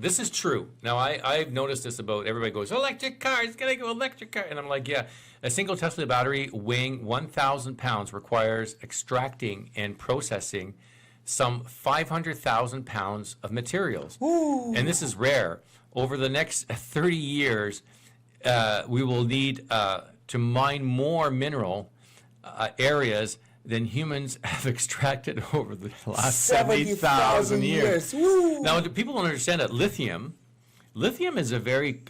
This is true. Now, I've noticed this about everybody goes, electric car, it's going to go electric car. And I'm like, yeah, a single Tesla battery weighing 1,000 pounds requires extracting and processing some 500,000 pounds of materials. Ooh. And this is rare. Over the next 30 years, we will need to mine more mineral areas than humans have extracted over the last 70,000 years. Woo. Now, people don't understand that lithium is a very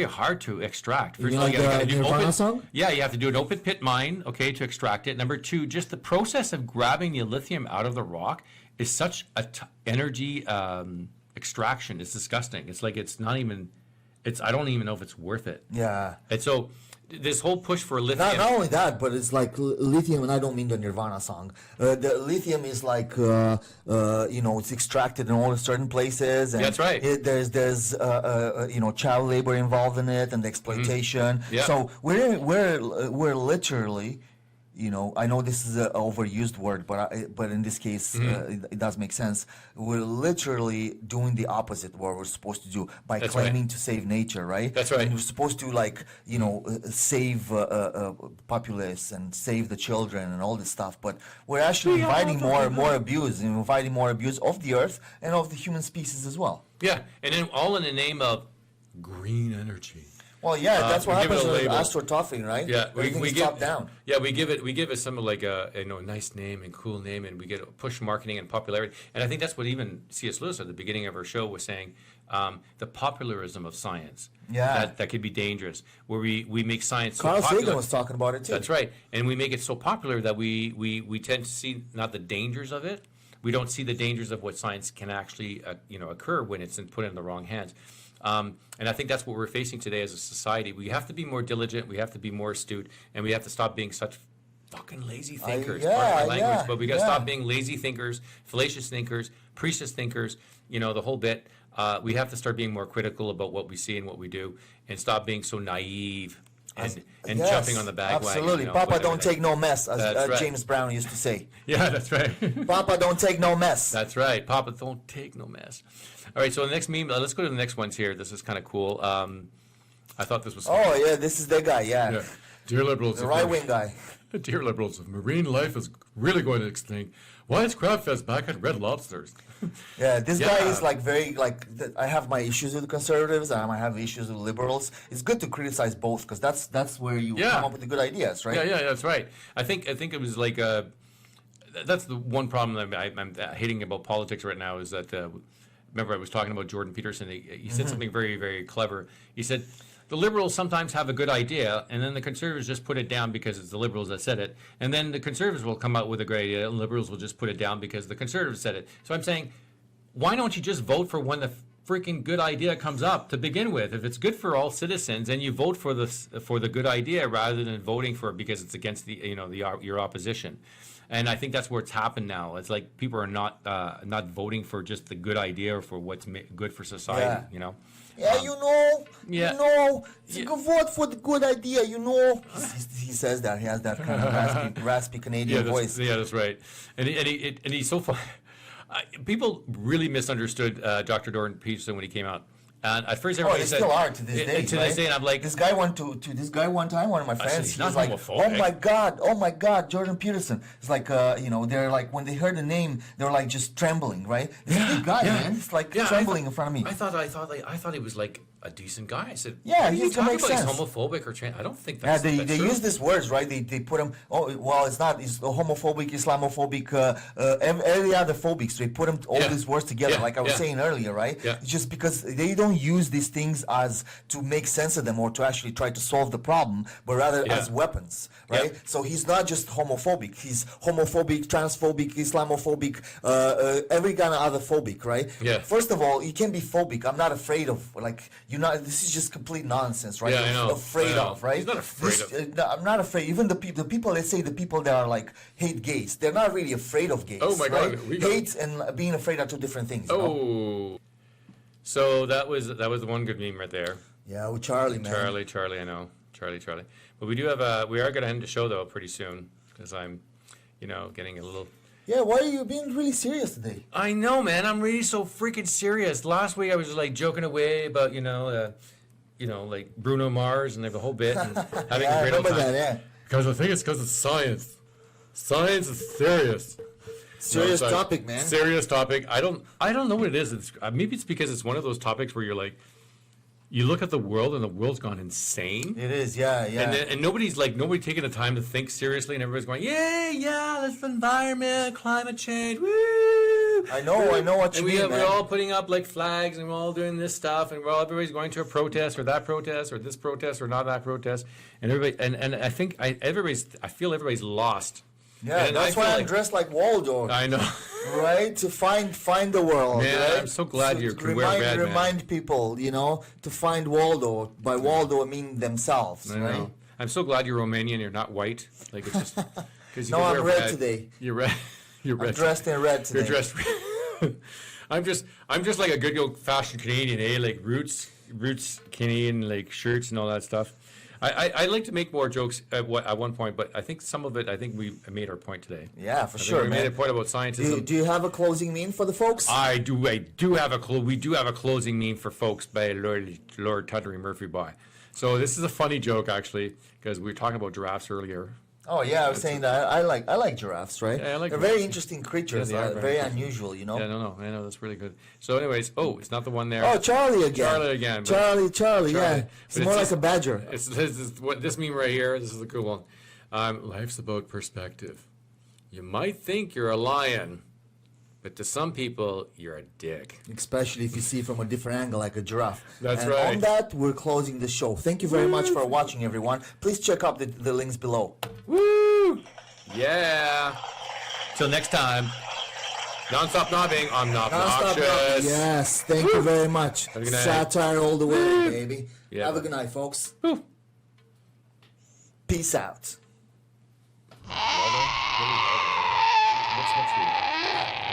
hard to extract. You like the Nirvana song? Yeah, you have to do an open pit mine, okay, to extract it. Number two, just the process of grabbing the lithium out of the rock is such a energy extraction. It's disgusting. It's like it's not even. I don't even know if it's worth it. Yeah. And so this whole push for lithium. Not only that, but it's like lithium, and I don't mean the Nirvana song. The lithium is like, it's extracted in all certain places. And that's right. There's child labor involved in it and the exploitation. Mm-hmm. Yeah. So we're literally. I know this is an overused word, but in this case, it does make sense. We're literally doing the opposite what we're supposed to do by claiming to save nature, right? That's right. And we're supposed to save populace and save the children and all this stuff, but we're actually inviting more and more abuse, and inviting more abuse of the earth and of the human species as well. Yeah, and then all in the name of green energy. Well, yeah, that's what happens with label. astroturfing, right? Yeah, we give top down. Yeah, we give it something like a nice name and cool name, and we get push marketing and popularity. And I think that's what even C.S. Lewis at the beginning of our show was saying, the popularism of science. Yeah, that could be dangerous. Where we make science. Carl so popular. Sagan was talking about it too. That's right, and we make it so popular that we tend to see not the dangers of it. We don't see the dangers of what science can actually occur when it's put in the wrong hands. And I think that's what we're facing today as a society. We have to be more diligent, we have to be more astute, and we have to stop being such fucking lazy thinkers. Pardon my language, but we got to stop being lazy thinkers, fallacious thinkers, priestess thinkers, the whole bit. We have to start being more critical about what we see and what we do, and stop being so naive and yes, jumping on the bandwagon. Absolutely. Papa don't take no mess, as right. James Brown used to say. Yeah, that's right. Papa don't take no mess. That's right. Papa don't take no mess. All right, so the next meme, let's go to the next ones here. This is kind of cool. I thought this was Oh, yeah, this is the guy, yeah. Dear liberals. The right-wing guy. Dear liberals, if marine life is really going to extinct, why is Crab Fest back at Red Lobsters? Yeah, this guy is I have my issues with conservatives, and I have issues with liberals. It's good to criticize both, because that's where you come up with the good ideas, right? Yeah, that's right. I think it was like that's the one problem that I'm hating about politics right now is that remember I was talking about Jordan Peterson. He said something very, very clever. He said, the liberals sometimes have a good idea, and then the conservatives just put it down because it's the liberals that said it. And then the conservatives will come out with a great idea, and liberals will just put it down because the conservatives said it. So I'm saying, why don't you just vote for when the freaking good idea comes up to begin with? If it's good for all citizens, and you vote for the good idea rather than voting for it because it's against your opposition. And I think that's where it's happened now. It's like people are not voting for just the good idea or for what's good for society. Yeah. Yeah, you can vote for the good idea, He says that. He has that kind of raspy Canadian voice. Yeah, that's right. And he's so fun. People really misunderstood Dr. Jordan Peterson when he came out. And at first everybody said... still are to this day, this day, and I'm like... This guy went to this guy one time, one of my friends, he's not like, homophobic. oh my God, Jordan Peterson. It's like, they're like, when they heard the name, they were like just trembling, right? This is a good guy, man. It's like trembling in front of me. I thought he was like a decent guy. I said, yeah, he's talking about he's homophobic or trans. I don't think that's they true. use these words, right? They put them. Oh, well, it's not. It's homophobic, Islamophobic, every other phobic. So they put them all these words together, like I was saying earlier, right? Yeah. It's just because they don't use these things as to make sense of them or to actually try to solve the problem, but rather as weapons, right? Yeah. So he's not just homophobic. He's homophobic, transphobic, Islamophobic, every kind of other phobic, right? Yeah. First of all, you can be phobic. I'm not afraid of This is just complete nonsense, right? Yeah, I know. Afraid of, right? He's not afraid of. No, I'm not afraid. Even the people, let's say the people that are like hate gays, they're not really afraid of gays. Oh my God! Right? Hate and being afraid are two different things. So that was the one good meme right there. Yeah, with Charlie, man. Charlie, I know. Charlie. But we are going to end the show though pretty soon because I'm, getting a little Yeah, why are you being really serious today? I know, man. I'm really so freaking serious. Last week I was like joking away about like Bruno Mars and the whole bit and having Yeah, a I great old remember time. that, yeah. Because I think it's because it's science. Science is serious. Serious No, it's topic, man. Serious topic. I don't know what it is. Maybe it's because it's one of those topics where you're like, you look at the world and the world's gone insane. It is, yeah. And nobody taking the time to think seriously, and everybody's going, yeah, that's the environment, climate change, woo! I know what you mean, man. We're all putting up like flags, and we're all doing this stuff, and everybody's going to a protest or that protest or this protest or not that protest, and everybody, and I think I feel everybody's lost. Yeah, and that's why I'm dressed like Waldo. I know. Right? To find the world. Man, right? I'm so glad you can wear red, man. Remind people, to find Waldo. By Waldo, I mean themselves, I right? know. I'm so glad you're Romanian. You're not white. Like it's just because No, I'm red today. You're red. You're red. I'm dressed in red today. You're dressed. I'm just like a good old fashioned Canadian, eh? Like roots Canadian, like shirts and all that stuff. I like to make more jokes at one point, but I think some of it, we made our point today. Yeah, for I think sure, we man. made a point about scientism. Do you have a closing meme for the folks? I do have we do have a closing meme for folks by Lord Tuddery Murphy Boy. So this is a funny joke actually, because we were talking about giraffes earlier. Oh yeah, I was saying that I like giraffes, right? Yeah, I like They're giraffes. very interesting creatures. Yeah, they are very unusual, Yeah, no, I know that's really good. So, anyways, it's not the one there. Oh, Charlie again. Charlie again. but- Charlie, yeah. It's But more like just- a badger. This is what this meme right here. This is the cool one. Life's about perspective. You might think you're a lion, but to some people, you're a dick. Especially if you see from a different angle, like a giraffe. That's and right. On that, we're closing the show. Thank you very much for watching, everyone. Please check out the links below. Woo! Yeah. Till next time. Non-stop knobbing. I'm not Non-stop noxious. Yes, thank you very much. Have a good night. Satire all the way, baby. Yeah, Have a bud. good night, folks. Woo. Peace out. What's next week?